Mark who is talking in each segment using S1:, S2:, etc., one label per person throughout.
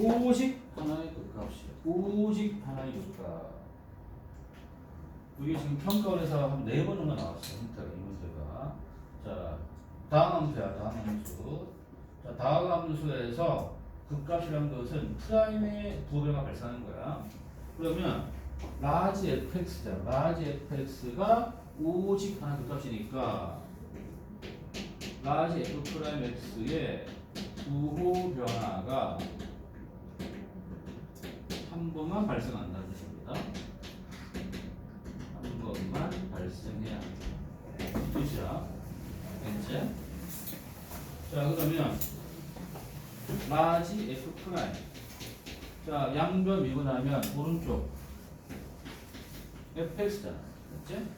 S1: 오직 하나의 극값이야. 오직 하나의 극값. 이게 지금 평가원에서 한 4번 정도 나왔어요. 힌트가 이 문제가. 자, 다항 함수야. 다항 함수. 자, 다항 함수에서 극값이라는 것은 프라임의 부호변화가 발생하는 거야. 그러면 라지 fx잖아. 라지 fx가 오직 하나 극값이니까 라지 f 프라임 x의 부호 변화가 한 번만 발생한다는 뜻입니다. 한 번만 발생해야 한다. 뜻이야. 알겠지? 자, 그러면 라지 f 프라임. 자, 양변 미분하면 오른쪽 fx잖아. 맞지?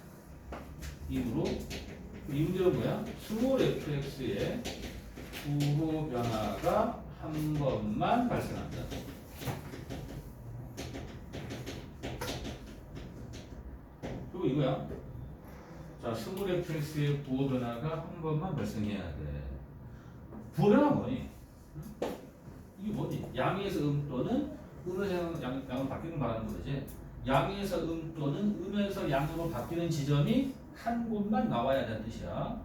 S1: 이후로 이 문제는 뭐야? 스몰 fx의 부호 변화가 한 번만 발생한다. 그리고 이거야. 자, 스몰 fx의 부호 변화가 한 번만 발생해야 돼. 부호 변화가 뭐니? 이게 뭐니? 양에서 또는 음에서 양으로 바뀌는 걸 말하는 거지. 양에서 또는 음에서 양으로 바뀌는 지점이 한 곳만 나와야 되는 뜻이야.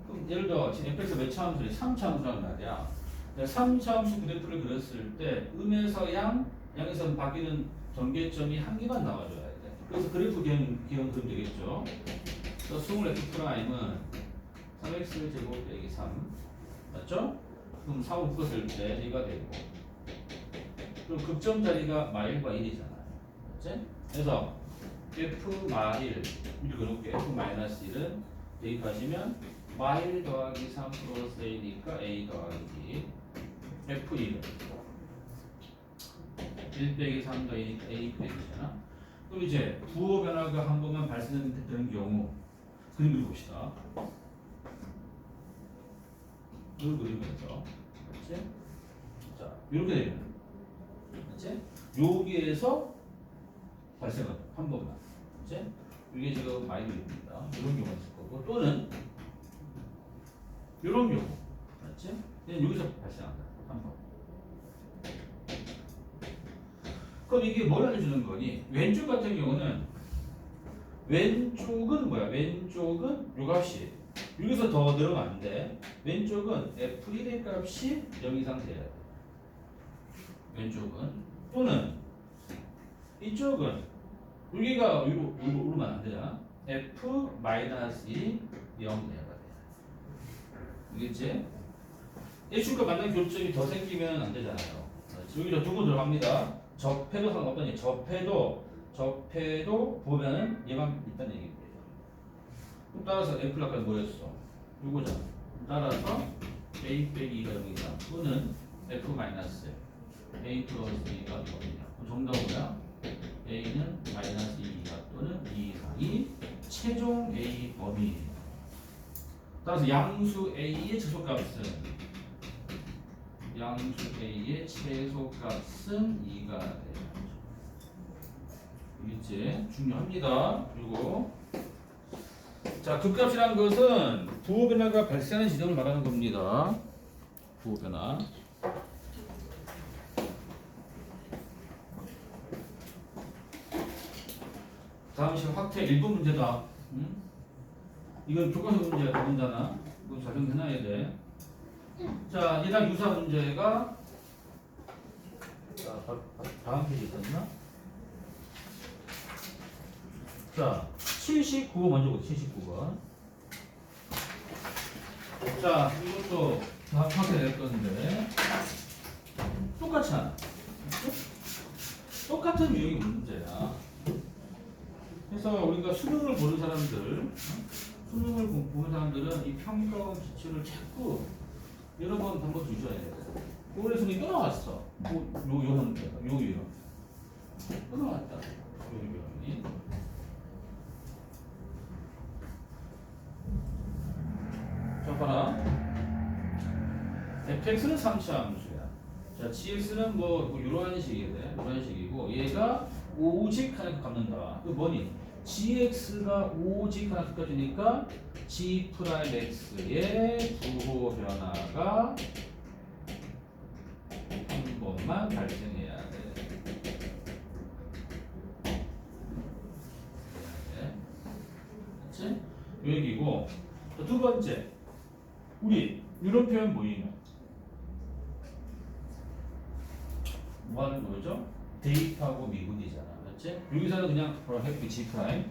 S1: 그럼 예를 들어 지금 fx가 몇 차 함수래? 3차 함수란 말이야. 3차 함수 그래프를 그렸을 때 음에서 양에서 바뀌는 전개점이 한 개만 나와줘야 돼. 그래서 그래프 기억 그리면 되겠죠. 그래서 스몰 f 프라임은 3x 제곱 빼기 3 맞죠? 그럼 4로 묶었을 때 얘가 되고 그럼 극점 자리가 마일과 1이잖아요. 맞지? 그래서 f 마일 이렇게 놓을게. f 마이너스 1은 대입하시면 마일 더하기 3 플러스 a니까 a 더하기 f1은 1 빼기 3 더하니까 a 빼기잖아. 그럼 이제 부호 변화가 한 번만 발생되는 경우 그림 그려봅시다. 이걸 그리면서 맞지? 자, 이렇게 되면 맞지? 여기에서 발생은 한 번만 맞지? 이게 지금 마이너입니다. 이런 경우가 있을 거고 또는 이런 경우 맞지? 그냥 여기서 발생한다. 한 번. 그럼 이게 뭘 알려주는 거니? 왼쪽 같은 경우는 왼쪽은 뭐야? 왼쪽은 요 값이 여기서 더 늘어나면 안 돼. 왼쪽은 f1의 값이 0 이상 돼야 돼. 왼쪽은 또는 이쪽은 여기가 위로 오르면 안 되잖아. f 마이너스 1이 0 돼야 돼. 알겠지? x축과 만난 교점이 더 생기면 안 되잖아요. 여기서 두고 들어갑니다. 접해도 상관없다니. 접해도 보면은 얘만 있다는 얘기예요. 따라서 F를 아까 뭐였어? 요거잖아. 따라서 A 빼기 2가 0이다. 또는 F 마이너스 A 플러스 2가 0이다. 그럼 정답은 뭐야? A는 마이너스 2가 또는 2 이상이 최종 A 범위. 따라서 양수 A의 최소값은 최소값은 2가 돼요. 알겠지? 중요합니다. 그리고 자, 극값이라는 것은 부호 변화가 발생하는 지점을 말하는 겁니다. 부호 변화. 다음 시간 확대 1번 문제다. 이건 교과서 문제야, 더군다나. 이거 잘 정리해놔야 돼. 자, 얘랑 유사 문제가 자, 다음 페이지 있었나? 자, 79번 먼저 보자. 79번. 자, 이것도 다 확인될 건데 똑같잖아. 똑같은 유형의 문제야. 그래서 우리가 수능을 보는 사람들, 수능을 보는 사람들은 이 평가원 기출을 자꾸 여러 번 한번 주셔야 돼. 올해 수능이 또 나왔어. 요 유형. 또 나왔다. 요 유형이. 자, 봐라. fx는 3차 함수야. 자, gx는 뭐 이런 식이래. 이런 식이고 얘가 오직 하나 갚는다. 그 뭐니? gx가 오직 하나 값까지니까 g 프라임 x의 부호 변화가 한 번만 대에서만 발생해야 돼. 그렇지? 요 얘기고. 두 번째, 우리 이런 표현 뭐예요? 뭐 하는 거죠? 대입하고 미분이잖아. 맞지? 여기서는 그냥 바로 해프 G 프라임.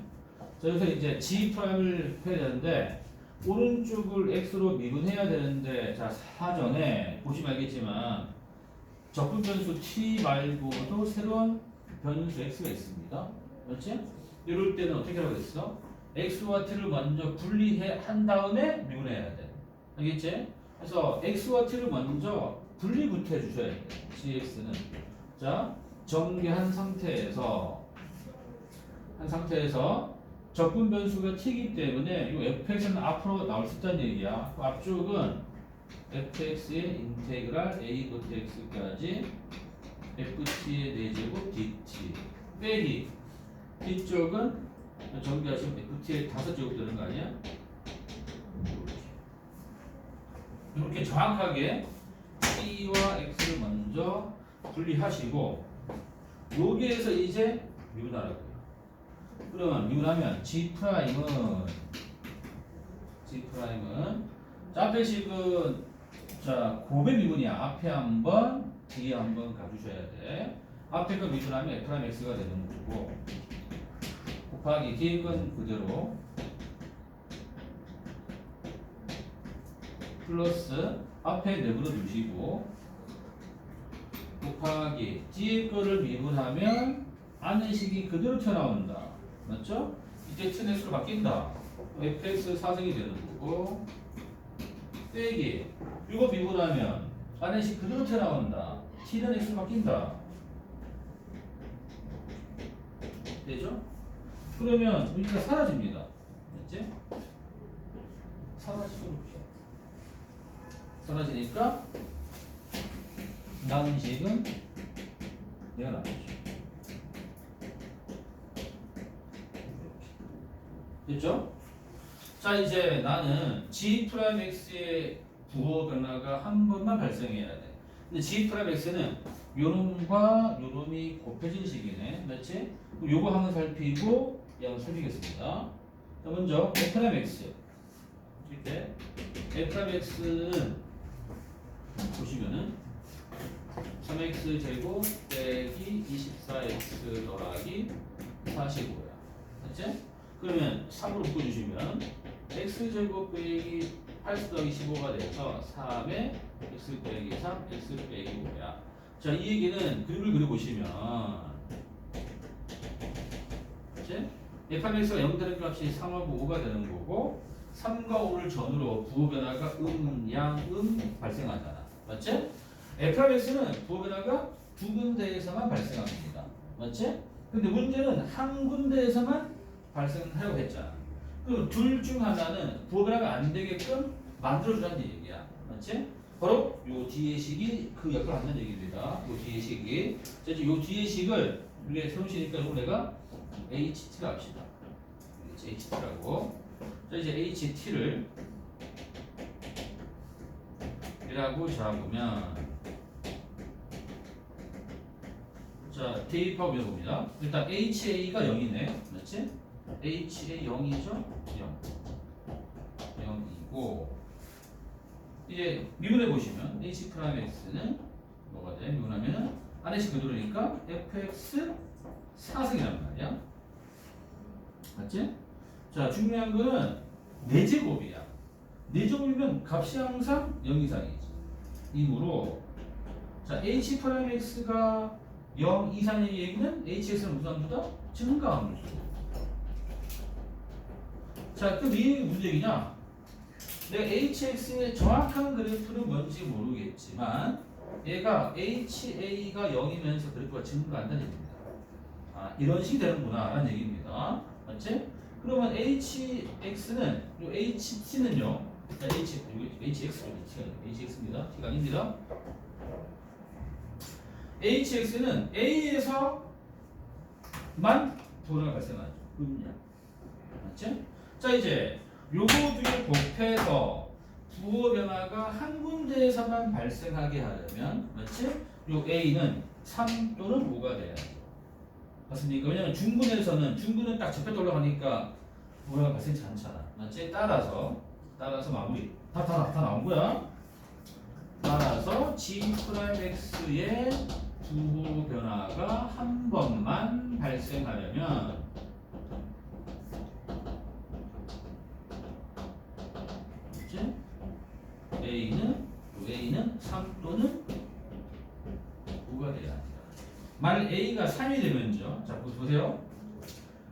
S1: 자, 여기서 이제 G 프라임을 해야 되는데 오른쪽을 X로 미분해야 되는데, 자, 사전에 보시면 알겠지만 적분 변수 T 말고도 새로운 변수 X가 있습니다. 맞지? 이럴 때는 어떻게 하라고 했어? X와 T를 먼저 분리한 다음에 미분해야 돼. 알겠지? 그래서 X와 T를 먼저 분리부터 해주셔야 돼. GX는. 자, 전개한 상태에서 적분 변수가 t이기 때문에 이 fx는 앞으로 나올 수 있다는 얘기야. 그 앞쪽은 fx의 인테그랄 a부터 x까지 ft의 4제곱 dt 빼기 뒤쪽은 전개하시면 ft의 5제곱 되는 거 아니야? 이렇게 정확하게 t와 x를 먼저 분리하시고 여기에서 이제 미분하라고요. 그러면 미분하면 G 프라임은 자, 앞에 식은 자 곱의 미분이야. 앞에 한번 뒤에 한번 가주셔야 돼. 앞에 거 미분하면 f 프라임 x가 되는 거고 곱하기 뒤에 건 그대로 플러스 앞에 내부로 두시고 곱하기 뒤에 거를 미분하면 안의 식이 그대로 튀어나온다. 맞죠? 이제 x로 바뀐다. fx 4승이 되는 거고 빼기 이거 미분하면 안의 식 그대로 튀어나온다. t는 x로 바뀐다. 되죠? 그러면 여기가 사라집니다. 맞지? 사라지니까 남은 식은 내가 나오죠. 됐죠? 자, 이제 나는 G 프라임 X의 부호 변화가 한 번만 발생해야 돼. 근데 G 프라임 X는 요놈과 요놈이 곱해진 식이네. 맞지? 그럼 요거 한번 살피고 얘 한번 살피겠습니다. 자, 먼저 F 프라임 X. 이렇게 F 프라임 X는 보시면은 3x 제곱 빼기 24x 더하기 45야. 맞지? 그러면 3으로 묶어주시면 x제곱 빼기 8 더하기 15가 돼서 3에 x 빼기 3, x 빼기 5야. 자, 이 얘기는 그림을 그려보시면 그치? fx가 0 되는 값이 3하고 5가 되는 거고 3과 5를 전후로 부호 변화가 양, 발생하잖아. 맞지? fx는 부호 변화가 두 군데에서만 발생합니다. 맞지? 근데 문제는 한 군데에서만 발생하려고 했잖아. 그럼 둘 중 하나는 부호 변화가 안 되게끔 만들어주라는 얘기야. 맞지? 바로 요 뒤의 식이 그 역할을 한다는 얘기입니다. 요 뒤의 식이. 자, 이제 요 뒤의 식을 우리가 새로운 식이니까 이거 내가 HT라 합시다. HT라고. 자, 이제 HT를 이라고 잡으면 자, 대입하고 밀어봅니다. 일단 HA가 0이네. 맞지? HA 0이죠? 0. 0이고 이제 미분해 보시면 H 프라임 X는 뭐가 돼? 미분하면 안에식 그대로니까 fx 4승이란 말이야. 맞지? 자, 중요한 거는 4제곱이야. 4제곱이면 값이 항상 0 이상이지. 이므로 자, H 프라임 X가 0 이상의 얘기는 HX는 무슨 함수다? 증가함수. 자, 그럼 이게 무슨 얘기냐? 내가 HX의 정확한 그래프는 뭔지 모르겠지만 얘가 HA가 0이면서 그래프가 증가한다는 얘기입니다. 아, 이런 식이 되는구나 라는 얘기입니다. 맞지? 그러면 HX는 요 HT는요. HX입니다. T가 아닙니다. HX는 A에서만 도로가 발생하죠. 맞지? 자, 이제 요거 두 개 곱해서 부호 변화가 한 군데에서만 발생하게 하려면 맞지? 요 A는 3 또는 5가 돼야죠. 맞습니까? 왜냐면 중근은 딱 접해 올라가니까 부호가 발생치 않잖아. 맞지? 따라서 마무리 다 나온 거야. 따라서 G'X의 부호 변화가 한 번만 발생하려면 그치? A는 3 또는 9가 돼야 합니다. 만약 A가 3이 되면요. 자, 보세요.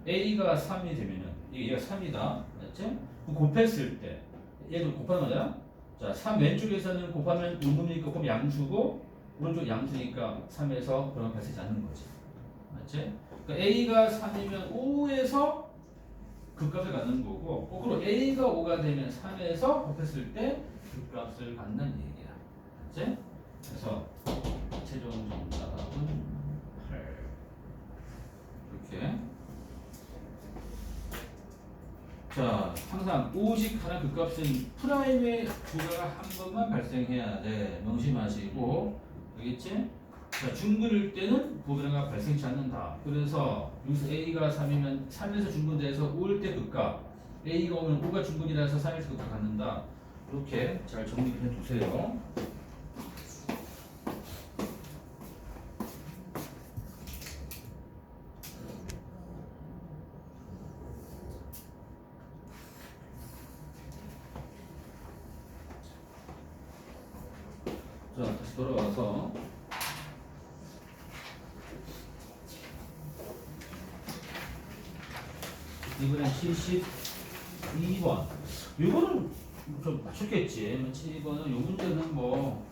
S1: A가 3이 되면은 얘가 3이다. 맞지? 그럼 곱했을 때 얘도 곱하는 거야. 자, 3 왼쪽에서는 곱하면 음분이니까 곱하면 양수고 오른쪽 양수니까 3에서 변화 발생하지 않는 거지. 맞지? 그러니까 A가 3이면 5에서 그 값을 갖는 거고 거꾸로 A가 5가 되면 3에서 곱했을 때 그 값을 갖는 얘기야. 맞지? 그래서 최종 정답은 8 이렇게. 자, 항상 오직 하나 그 값은 프라임의 부가가 한 번만 발생해야 돼. 명심하시고 알겠지? 자, 중근일 때는 부변화가 발생치 않는다. 그래서 여기서 A가 3이면 3에서 중근돼서 5일 때 극값 A가 오면 5가 중근이라서 3에서 극값 갖는다. 이렇게 잘 정리해 두세요. 자, 다시 돌아와서 이번엔 72번. 이거는 좀 맞췄겠지. 72번은 이 문제는 뭐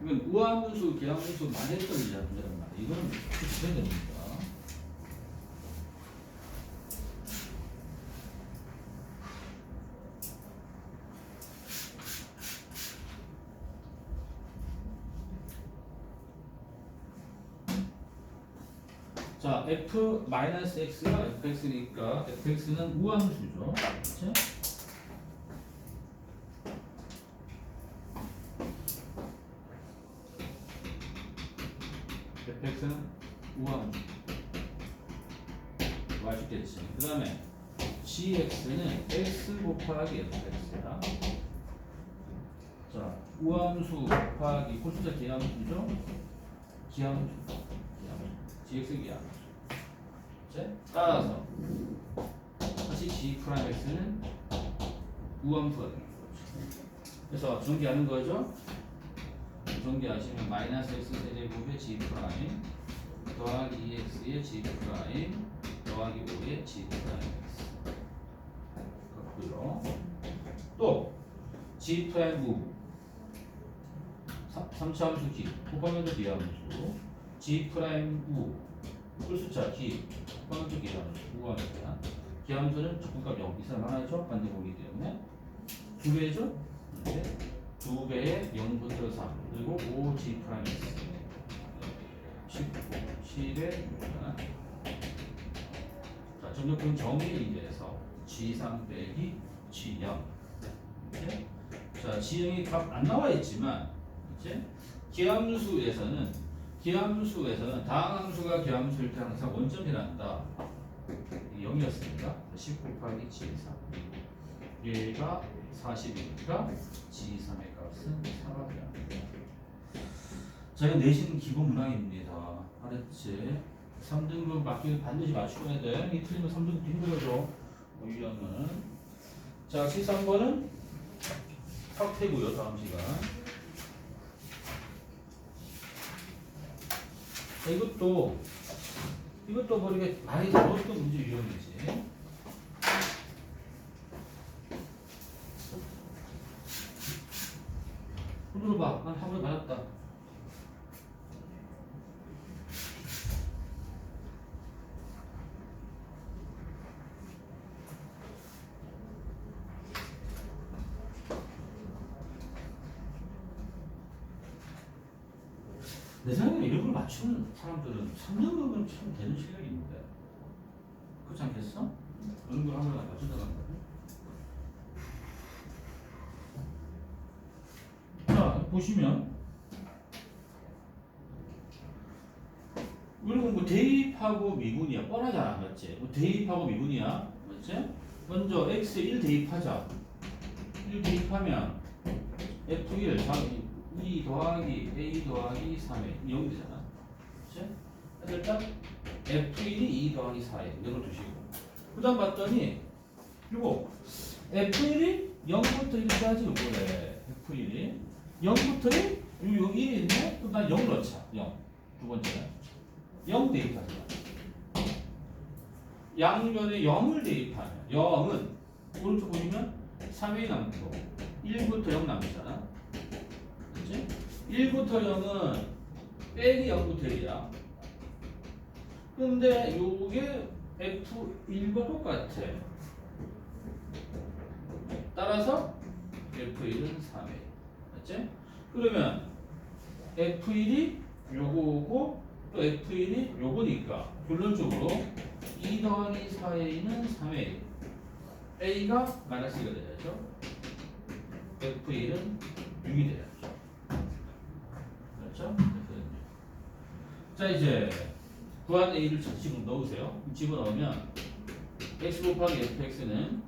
S1: 이건 우함수, 계함수 많이 했던 문제란 말이야. 이거는 해야 됩니다. 자, f-x가 fx니까 fx는 우함수죠. 그렇지? fx는 우함수. 맛있겠지. 그 다음에 gx는 x 곱하기 fx야. 자, 우함수 곱하기 홀수자 기함수죠? 기함수. gx 기함수. 따라서 다시 g'x는 우함수가 되는 거죠. 그래서 전개하는 거죠. 전개하시면 마이너스 x 세제곱의 g' 더하기 2x의 g' 더하기 5의 g' 같고요. 또 g' 우 3차 함수 기 곱하면 또 기함수 g' 우 홀수차 기 곱하면 또 기함수 우함수야. 기함수는 적분값 0 이상 하나죠. 반대보기 때문에 2배죠. 네. 2배의 0부터 3 그리고 5g 프라임스 19 7의 6자 점적분 정의에 의해서 g3 빼기 g0 이렇게. 자, g0이 값 안 나와 있지만 이제 기함수에서는 다항함수가 기함수일 때 항상 원점이란다. 0이었습니다. 10 곱하기 g3 얘가 40이니까 g3의 값은 4가 돼야 합니다. 자, 이거 내신 기본 문항입니다. 알았지? 3등급 맞기를 반드시 맞춰야 돼. 이 틀리면 3등급 힘들어져. 유형은. 자, 13번은 확태고요. 다음 시간. 자, 이것도 뭐 이렇게 많이 다뤘던 문제 유형이지. 손으로 봐. 난 한 번 맞았다. 내 생각에 이런 걸 맞추는 사람들은 3등급은 참 되는 실력이 있는데 그렇지 않겠어? 어느 걸 한번 맞춘다는 거지? 보시면 우리는 뭐 대입하고 미분이야. 뻔하잖아. 맞지? 뭐 대입하고 미분이야. 맞지? 먼저 x에 1 대입하자. 1 대입하면 f1 2 더하기 a 더하기 3에 0이 되잖아. 그치? 일단 f1이 2 더하기 4에 0을 두시고 그 다음 봤더니 요거 f1이 0부터 1까지 요거래. f1이 0부터 1? 요 1이 있네? 그럼 난 0을 넣자. 0. 두 번째 0 대입하자. 양변에 0을 대입하면 0은 오른쪽 보시면 3이 남고 1부터 0 남잖아. 그치? 1부터 0은 빼기 0부터 1이야. 근데 요게 F1과 똑같아. 따라서 F1은 3에. 맞지? 그러면 F1이 요거고 또 F1이 요거니까 결론적으로 2 더하기 4A는 3A. A가 마이너스 2가 돼야죠. F1은 6이 돼야죠. 그렇죠? 자 이제 구한 A를 집어 넣으세요. 집어넣으면 x 곱하기 fx는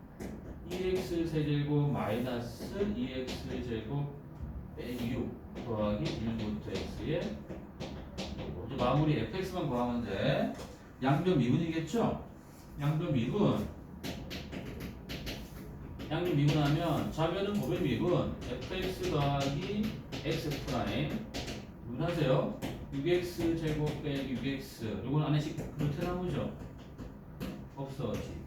S1: 2x 세제곱 마이너스 2x 제곱 빼기 6 더하기 1부터 x에 이제 마무리 fx만 구하면 돼. 양변 미분이겠죠? 양변 미분. 양변 미분하면 좌변은 보변 미분 fx 더하기 xf 라인 미분하세요. 6x 제곱 빼기 6x 요건 안에씩 그렇게 나오죠? 없어지고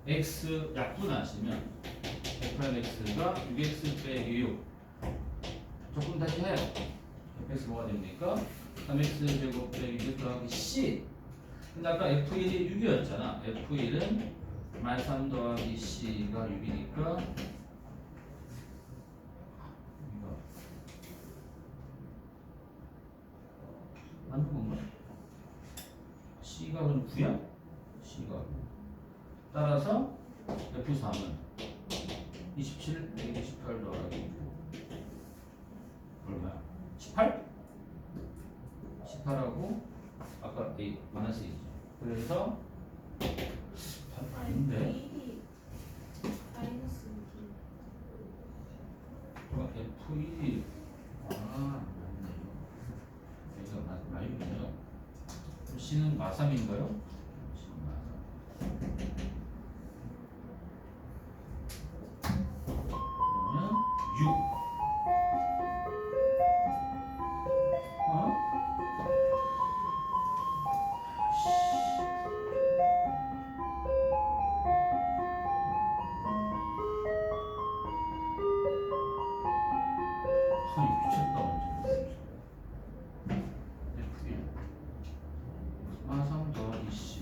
S1: x 약분하시면 fx가 6x 빼기 6 조금 다시 해요. fx 뭐가 됩니까? 3x 제곱 빼기 6 더하기 c. 근데 아까 f1이 6이었잖아. f1은 마이너스 3 더하기 c가 6이니까 맞는 건가? c가 그럼 9야? c가 9. 따라서 f3은 27 빼기 18 더하기 9 얼마야? 18? 18하고 아까 A 마이너스 2죠. 그래서 아닌데 F1이 맞네요. 여기가 마이너스네요. C는 마삼인가요? C는 마삼. 그러면 6 미쳤다 완전. F1 마삼 더하기 C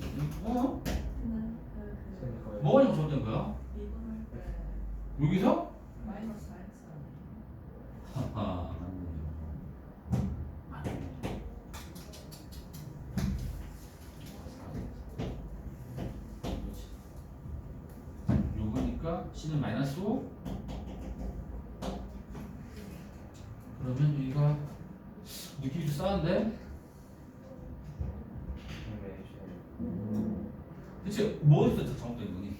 S1: 뭐가 잘못된 거야? 여기서? 하하 요거니까 C는 마이너스 5. 그러면 여기가 느낌이 좀 싸한데? 대체 뭐에서 잘못된 거니?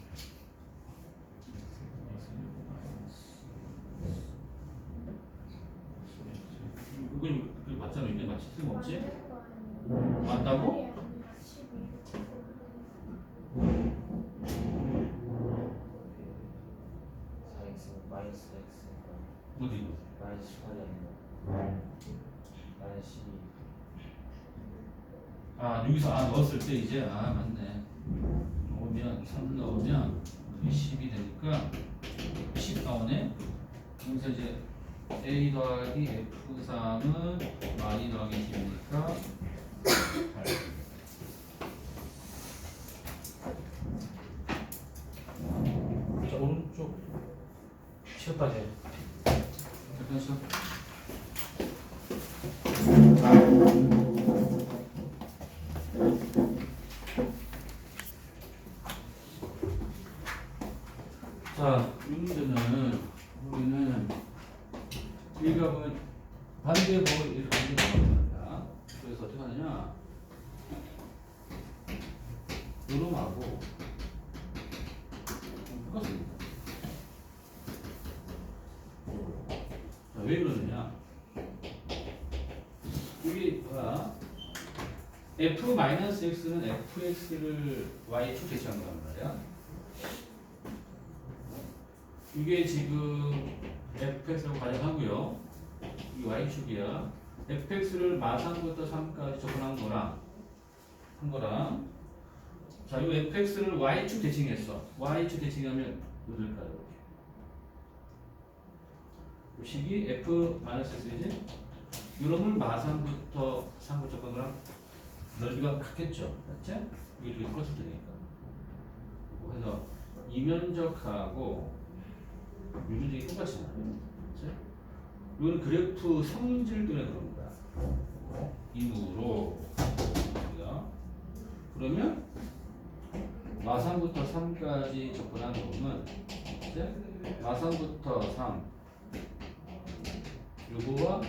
S1: 이건 맞잖아. 이게 맞지? 틀림없지? 맞다고? 어디?
S2: 마이너스 18이 아니라 마이너스 12.
S1: 아 여기서 넣었을 때 이제 맞네. 넣으면 3 넣으면 10이 되니까 10 나오네. 여기서 이제 A 더하기 F3은 많이 더하기 10이니까 8. 자 오른쪽 쉬었다 돼. 잠깐 쉬어. 자, 이 문제는 우리는 여기가 보면 반대 부분 이렇게 반대 나옵니다. 그래서 어떻게 하느냐? 요놈하고 똑같습니다. 자, 왜 그러느냐? 여기 봐. f-x는 fx를 y축 대칭한 거란 말이야. 이게 지금 fx라고 가정하고요. 이 y축이야. fx를 마상부터 3까지 접근한 거랑 자, 이 fx를 y축 대칭했어. y축 대칭하면 어떨까요? 이 식이 f-x이지? 이놈을 마상부터 3부터 접근한 거랑 넓이가 같겠죠. 맞지? 이게 두개 똑같을 테니까. 그래서 이면적하고 유면적이 똑같이 나요. 그치? 이거는 그래프 성질 때문에 그런 거야. 인으로. 그러면 마상부터 3까지 접근한 놈은 마상부터 3 요거와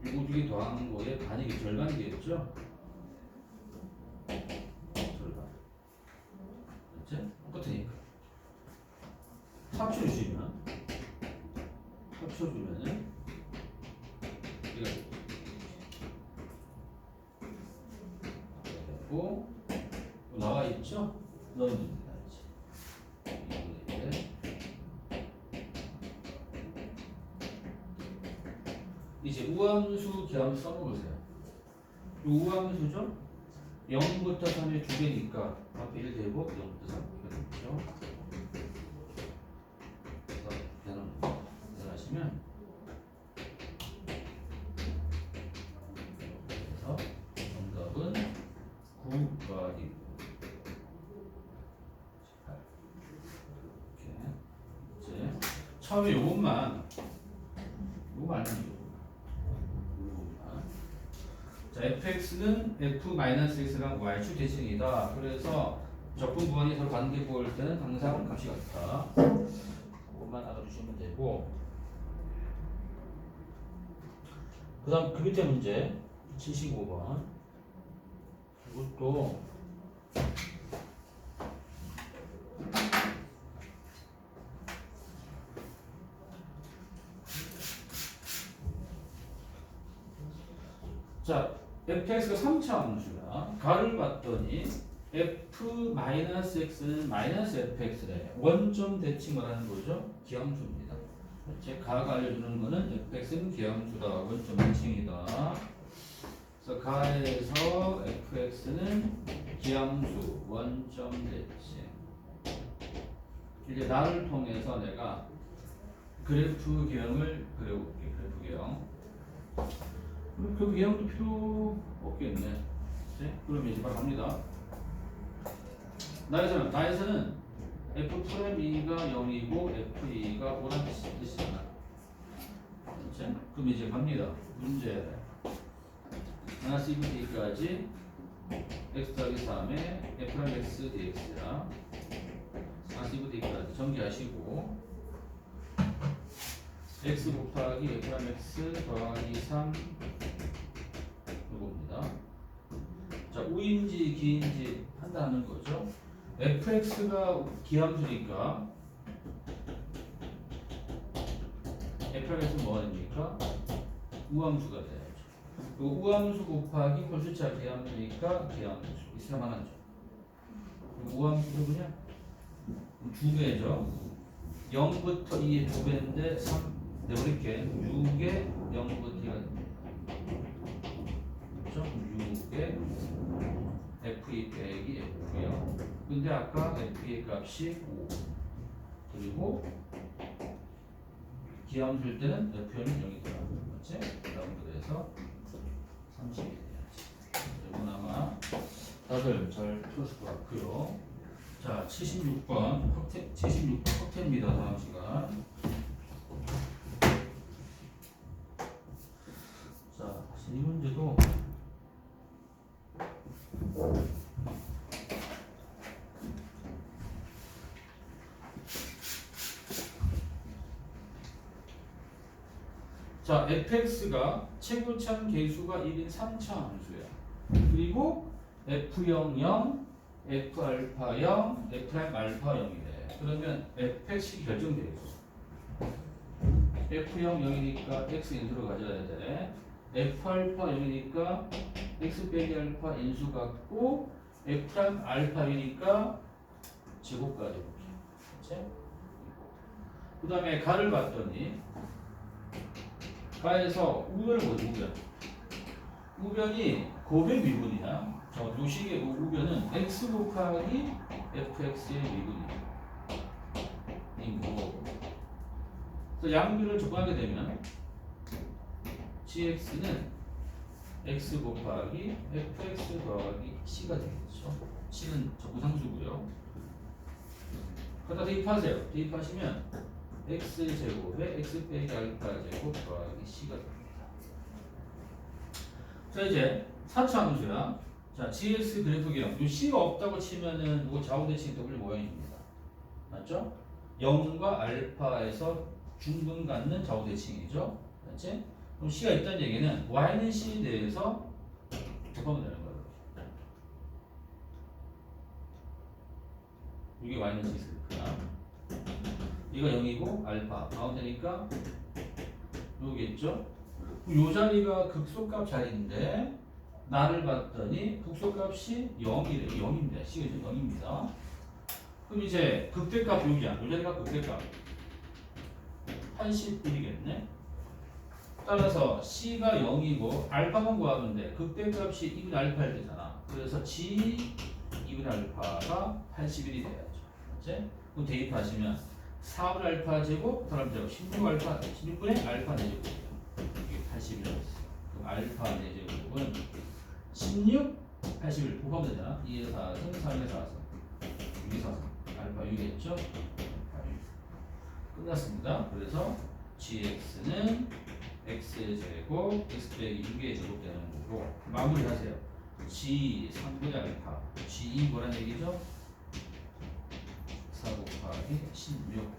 S1: 요거 중에 더한 거에 반이기 절반이겠죠? 절반. 그치? 똑같으니까. 합쳐주면은 이거 되고 나와 있죠? 넣으면 됩니다. 이제 우함수 기함수 써먹으세요. 우함수죠? 0부터 3의 두 개니까 앞에 1 대고 0부터 3 이렇게 되죠. 그래서 계산하시면 그래서 정답은 9 더하기 18 이렇게 이제 처음에 요것만 아니에요. 자, fx는 f-x랑 y축 대칭이다. 그래서 적분 구간이 서로 관계 볼 때는 항상 값이 같다. 그것만 알아두시면 되고, 그 다음 그 밑에 문제 75번 이것도 자, fx가 3차 함수야. 가를 봤더니 f-x는 -fx래. 원점 대칭을 하는 거죠. 기함수입니다. 제 가가 알려주는 거는 fx는 기함수다. 원점 대칭이다. 그래서 가에서 fx는 기함수, 원점 대칭. 이제 나를 통해서 내가 그래프 기형을 그려볼게. 그래프 기형. 그 기형도 필요 없겠네. 네? 그럼 이제 바로 갑니다. 나에서는 f'2가 0이고 f2가 5라는 뜻이잖아. 그렇지? 그럼 이제 갑니다. 문제 마이너스 2b까지 x 더하기 3에 f'x dx야. 마이너스 2b까지 전개하시고 x 곱하기 f'x 더하기 3 이겁니다. 자, 우인지 기인지 판단하는 거죠. fx가 기함수니까 fx는 뭐가 됩니까? 우함수가 돼야죠. 우함수 곱하기 홀수차 기함수니까 기함수 있으면 하나죠. 우함수는 그냥 두 배죠. 0부터 2의 두 배인데 3 내버릴게 6에 0부터 2가 됩니다. 그렇죠? 6에 f2 빼기 f0. 근데 아까 f2의 값이 5. 그리고 기함수일 때는 f는 0이더라고요. 맞지? 그다음 그래서 30이 돼야지. 이건 아마 다들 잘 풀었을 것 같고요. 자, 76번 확태입니다. 다음 시간. 자, 이 문제도 자, fx가 최고참 계수가 1인 3차 함수야. 그리고 f00, f알파 0, f'알파 0이래. 그러면 fx이 결정되어 있어. f0 0이니까 x 인수로 가져야 돼. f알파 0이니까 x 빼기 알파 인수 같고 f'알파 0이니까 제곱까지 이렇게. 그 다음에 가를 봤더니 가에서 우변을 보자. 우변이 고백 미분이야. 저 요식의 우변은 x 곱하기 fx의 미분이야. 이거. 그래서 양변을 조건하게 되면 gx는 x 곱하기 fx 더하기 c가 되겠죠. c는 적구상수고요. 갖다 대입하세요. 대입하시면 x제곱에 x 빼기 알파 제곱 더하기 c가 됩니다. 자, 이제 4차 함수야. 자, gx 그래프기형. 요 c가 없다고 치면은 이거 좌우대칭 W 모양입니다. 맞죠? 0과 알파에서 중분 갖는 좌우대칭이죠. 맞지? 그럼 c가 있다는 얘기는 y는 c에 대해서 접하면 되는 거예요. 이게 y는 c 스크립트야. 이거 0이고 알파 가운데니까 여기겠죠? 요 자리가 극소값 자리인데 나를 봤더니 극소값이 0이래. 0입니다. c가 이제 0입니다. 그럼 이제 극대값 여기야. 요 자리가 극대값 81이겠네. 따라서 c가 0이고 알파만 구하면 돼. 극대값이 2분의 알파일 때잖아. 그래서 g 2분의 알파가 81이 돼야죠. 맞지? 그럼 대입하시면 4분의 알파 제곱 더하면 제곱 16알파 16분의 알파 4제곱이에요. 이게 81이었어요. 그럼 알파 4제곱은 16, 81 곱하면 되잖아. 2에 4승, 3에 4승 6에 4승 알파 6이겠죠? 알파 6 끝났습니다. 그래서 gx는 x제곱 x 빼기 6의 제곱 되는 거고 마무리하세요. g 3분의 알파 g 뭐란 얘기죠? 4 곱하기 16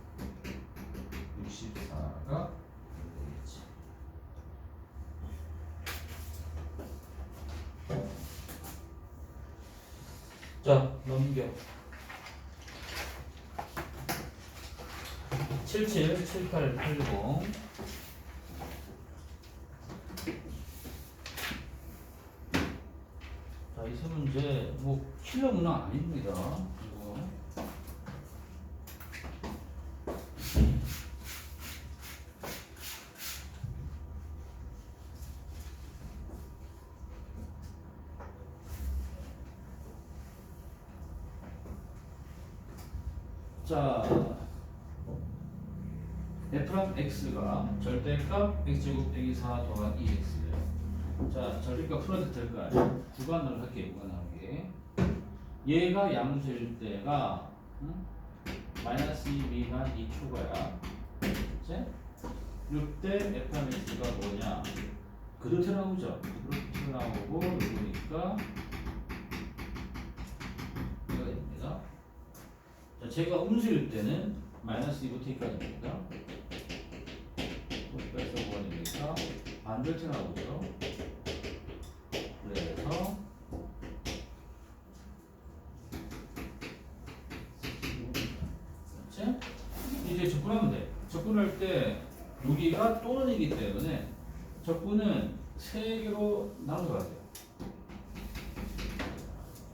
S1: 64가 되겠지. 자, 넘겨 77 78 80 자, 이 세 문제 뭐 킬러 문항 아닙니다. 이거 자, f랑 x가 절대값 x제곱 빼기 4 더하기 2x예요. 자, 절대값 풀어도 될 거 아니야. 구간으로 할게요. 구간하게. 얘가 양수일 때가 마이너스 2 미만 2초가야. 그치? 이때 f랑 x가 뭐냐? 그렇게 나오죠. 그렇게 나오고 이거니까 이거 됩니다. 자, 제가 음수일 때는 마이너스 2부터 2까지입니다. 그래서 뭐니까 반절체 나오죠. 그래서 그렇지? 이제 접근하면 돼. 접근할 때 여기가 또는이기 때문에 접근은 3개로 나눠서 가세요.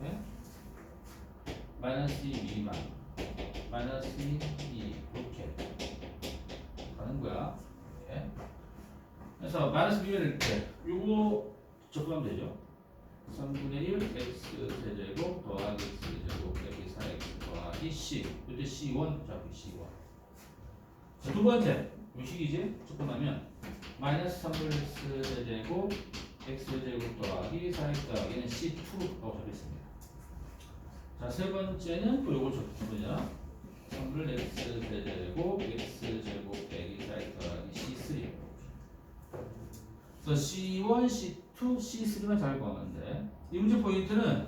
S1: 네? 마이너스 2 미만 마이너스 2 이렇게 가는 거야. 이렇게. 그래서 마이너스 미만일 때 요거 접근하면 되죠. 3분의 1 x 세제곱 더하기 x 제곱 빼기 4x 더하기 c. 이때 c1 잡기 c1. 자, 두 번째 요식이지. 접근하면 마이너스 3분의 x 세제곱 x 제곱 더하기 4x 더하기는 c2라고 적혀있습니다. 자, 세 번째는 또 요걸 접근이야. 3분의 x 세제곱 x 제곱 빼기 4x 더하기 c3. 그래서 c1, c2, c3만 잘 구하면 돼. 이 문제 포인트는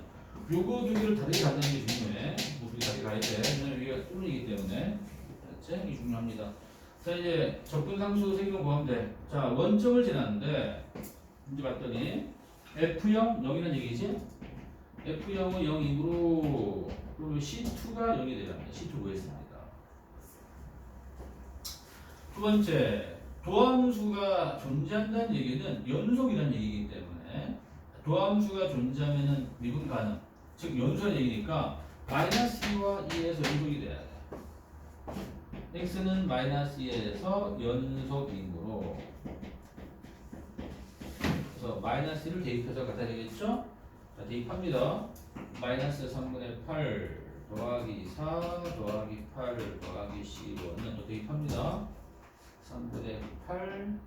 S1: 요거 두 개를 다르게 갖는 게 중요해. 우리 다르게 가야 돼. 왜냐면 여기가 뚫리기 때문에. 그렇지? 이게 중요합니다. 자 이제 접근상수 생기면 구하면 돼. 자 원점을 지났는데 이제 봤더니 F0 0이라는 얘기지. F0은 0이므로 그리고 C2가 0이 되야 합니다. C2 구했습니다. 두 번째 도함수가 존재한다는 얘기는 연속이라는 얘기이기 때문에 도함수가 존재하면은 미분 가능. 즉 연소의 얘기니까 마이너스 2와 2에서 연속이 돼야 돼. x는 마이너스 2에서 연속이므로 그래서 마이너스 1을 대입해서 갖다 되겠죠? 자 대입합니다. 마이너스 3분의 8 더하기 4 더하기 8 더하기 C1은 또 대입합니다. 3분의 8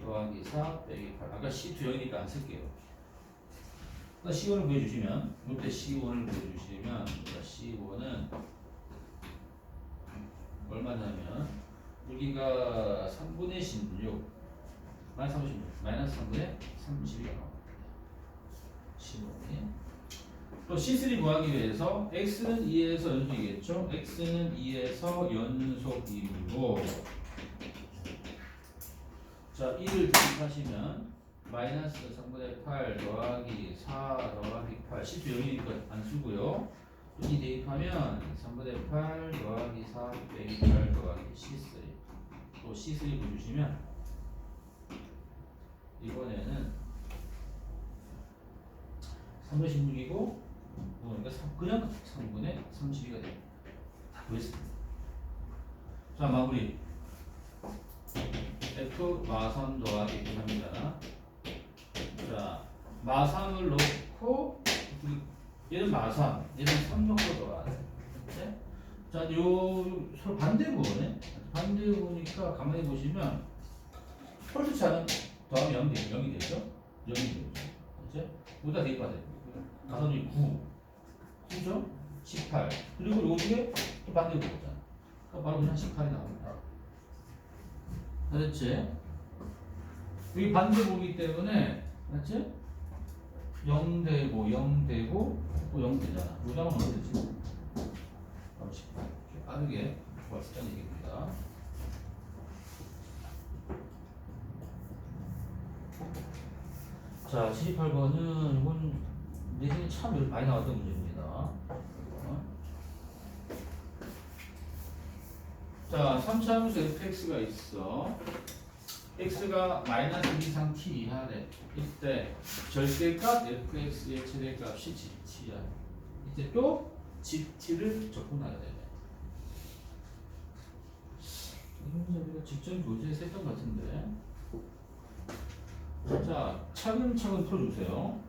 S1: 더하기 4 빼기 8 아까 C2 0이니까 안 쓸게요. C1을 구해주시면 이때 C1을 구해주시면 C1은 얼마냐면 여기가 3분의 16 마이너스 36 마이너스 3분의 32가 나옵니다. C1이 또 C3 구하기 위해서 X는 2에서 연속이겠죠? X는 2에서 연속이므로 자 1을 대입하시면 마이너스 3분의 8 더하기 4 더하기 8 C2 0이니까 안 쓰고요. 이 대입하면 3분의 8 더하기 4 빼기 8 더하기 C3 또 C3 보여주시면 이번에는 3분의 16이고 그러니까 그냥 3분의 32가 됩니다. 다 구했습니다. 자 마무리 F 마삼 더하기 1 합니다. 자 마삼을 넣고 얘는 마삼 얘는 3 넣고 더하래. 네? 자 요 서로 반대구네. 반대구니까 가만히 보시면 펄스 차는 더하면 0이 되죠? 0이 되죠. 그렇지? 여기다 대입하세요. 가산이 9죠? 18 그리고 요게 또 반대구잖아. 그러니까 바로 그냥 18이 나옵니다. 알았지? 여기 반대구이기 때문에 알았지? 0 되고 0 되고 또 0 되잖아. 요장은 어떻게 되지? 바로 18 빠르게 구할 얘기입니다. 자 78번은 이건 내신이 참 많이 나왔던 문제입니다. 자 3차 함수 fx가 있어. x가 마이너스 2 이상 t 이하래. 이때 절대값 fx의 최대값이 gt야. 이때 또 gt를 적분하게 되네. 이건 우리가 직전 교재에서 했던 것 같은데. 자 차근차근 풀어주세요.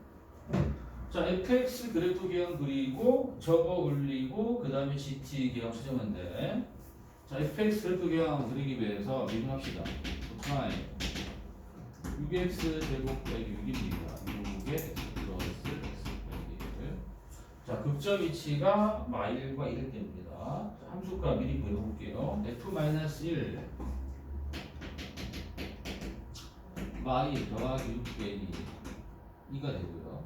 S1: 자 fx 그래프 계형 그리고 접어 올리고 그 다음에 gt 계형 수정하면 돼. 자 fx 그래프 계형 그리기 위해서 미분합시다. 프라임 6x 제곱 빼기 6입니다. 6의 x 플러스 x 빼기 1. 자 극점 위치가 마일과 1일 때입니다. 함수가 미리 보여볼게요. f-1 마일 더하기 6 빼기 2가 되고요.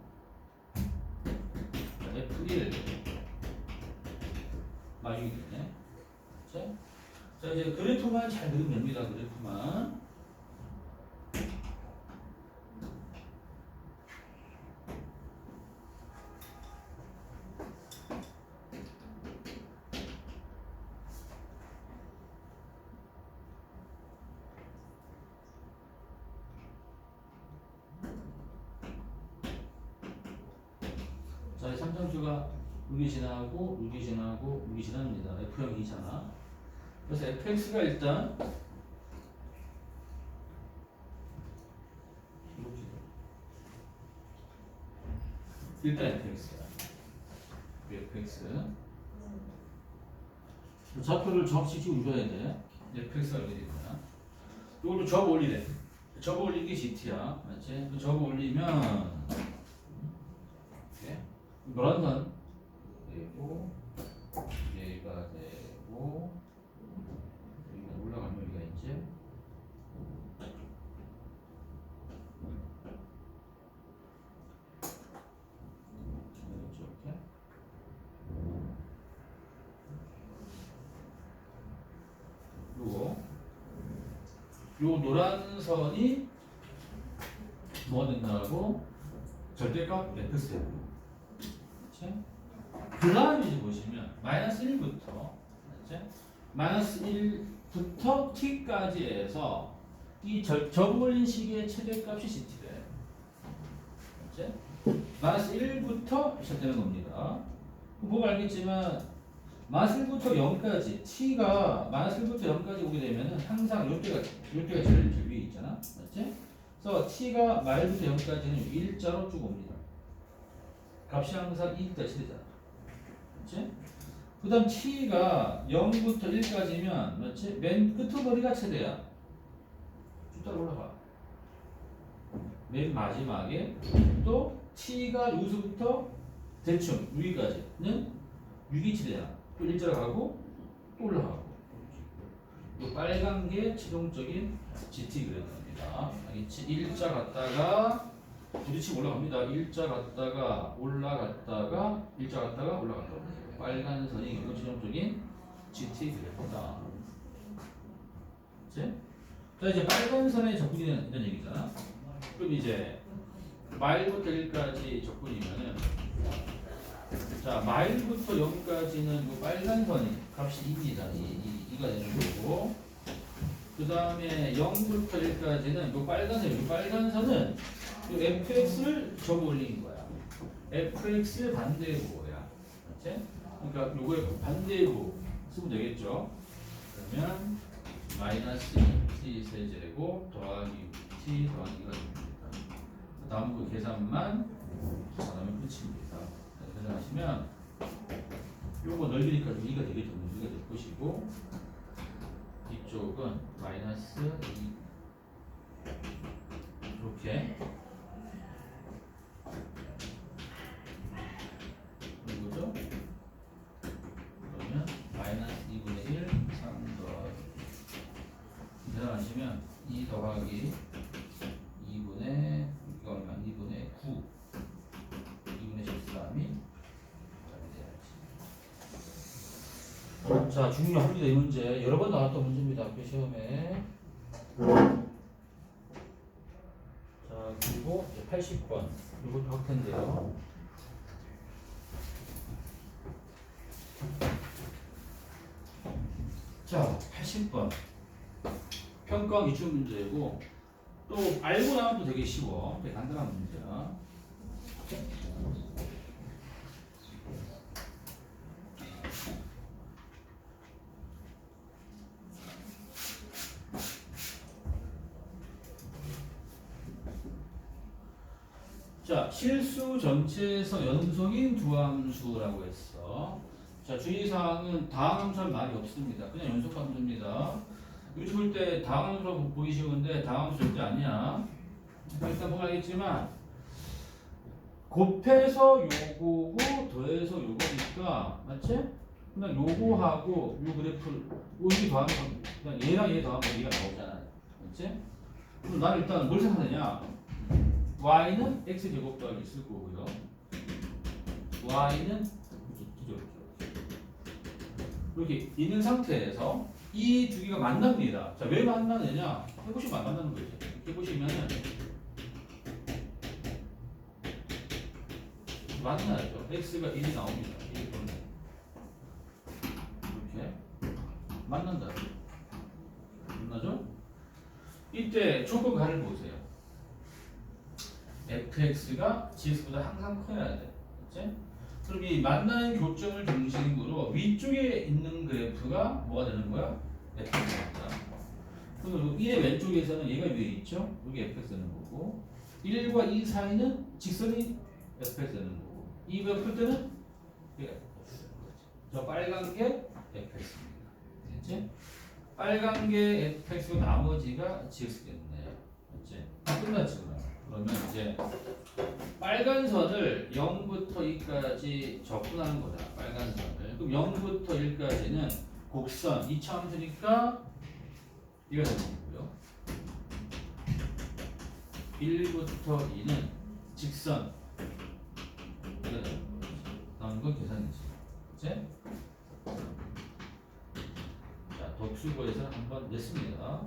S1: 자, f1 마일이 되네. 자 이제 그래프만 잘 그리면 됩니다. 그래프만. 자, 3점수가 6이 지나고 6이 지나고 6이 지납니다. F0이잖아. 그래서 fx가 일단 fx야. fx 좌표를 정확히 찍어줘야 돼. fx가 어디 있냐? 이걸로 접어 올리래. 접어 올린 게 gt야. 맞지? 접어 올리면 이렇게 노란 선 되고 얘가 되고 여기가 올라가면 여기가 있지. 이렇게 그리고 요 노란 선이 뭐가 된다고? 절대값 fx예요. 그 다음에 이제 보시면 마이너스 1부터 마이너스 1부터 t까지 해서 이 저울린 식의 최대값이 ct래. 마이너스 1부터 시작되는 겁니다. 보고 알겠지만 마이너스 1부터 0까지 t가 마이너스 1부터 0까지 오게 되면은 항상 요때가 제일 위에 있잖아. 맞지? 그래서 t가 마일부터 0까지는 일자로 쭉 옵니다. 값이 항상 2다 시대잖아. 맞지? 그 다음 t가 0부터 1까지면 맞지? 맨 끄트머리가 최대야. 쭉 따라 올라가. 맨 마지막에 또 t가 여기서부터 대충 여기까지는 6이 최대야. 또 일자로 가고 또 올라가고. 이 빨간 게 최종적인 GT 그래프입니다. 일자 갔다가 부딪히고 올라갑니다. 일자 갔다가 올라갔다가 일자 갔다가 올라갔다가 빨간 선이 이건 최종적인 GT 그래프다. 그치? 자 이제 빨간 선에 접근이는 이런 얘기잖아. 그럼 이제 마일부터 1까지 접근이면은 자 마일부터 0까지는 이 빨간 선이 값이 2입니다. 2가 되는 거고 그 다음에 0부터 1까지는 이 빨간 선은 이 fx를 접 올린 거야. fx의 반대부호야. 그렇지? 그러니까 요거의 반대부 쓰면 되겠죠. 그러면 마이너스 t 세제곱 더하기 t 더하기가 됩니다. 다음 그 계산만 하면 끝입니다. 계산하시면 요거 넓이니까 2가 되겠죠. 2가 될 것이고 이쪽은 마이너스 2 이렇게 이거죠? 그러면 마이너스 2분의 1 3 더하기 계산하시면 2 더하기 2분의 이거 얼마? 2분의 9 2분의 13이 자, 중요합니다. 이 문제 여러 번 나왔던 문제입니다. 학교 시험에. 자, 그리고 이제 80번 이것도 할 텐데요. 자, 80번 평가 기출 문제고 또 알고 나면 또 되게 쉬워. 되게 간단한 문제야. 자, 실수 전체에서 연속인 두 함수라고 했어. 자, 주의사항은 다항 함수는 말이 없습니다. 그냥 연속 함수입니다. 요즘 볼 때 다항 함수로 보기 쉬운데 다항 함수 절대 아니야. 일단 보면 알겠지만 곱해서 요거고 더해서 요거니까 맞지? 그냥 요거하고 요 그래프 여기 더하면 그냥 얘랑 얘 더하면 얘가 나오잖아. 맞지? 그럼 나는 일단 뭘 생각하느냐? y는 x제곱 더하기 있을 거고요. y는 이렇게 있는 상태에서 이 두 개가 만납니다. 자, 왜 만나느냐? 해보시면 안 만나는 거죠. 이렇게 보시면은 만나죠. x가 1이 나옵니다. 1이 이렇게 만난다. 만나죠? 이때 조건 가를 보세요. fx가 gx보다 항상 커야 돼. 그치? 그럼 이 만나는 교점을 중심으로 위쪽에 있는 그래프가 뭐가 되는 거야? fx입니다. 그럼 1의 왼쪽에서는 얘가 위에 있죠? 여기 fx 되는 거고 1과 2 사이는 직선이 fx 되는 거고 2가 풀 때는 저 빨간 게 fx입니다. 됐지? 빨간 게 fx고 나머지가 gx겠네. 됐지? 끝났지? 그러면 이제 빨간 선을 0부터 2까지 접근하는 거다. 빨간 선을. 그럼 0부터 1까지는 곡선 2차 함수니까 이가 되는 거고요. 1부터 2는 직선 이가 되는 거죠. 나오는 건 계산이지. 그치? 자, 독수고에서 한번 냈습니다.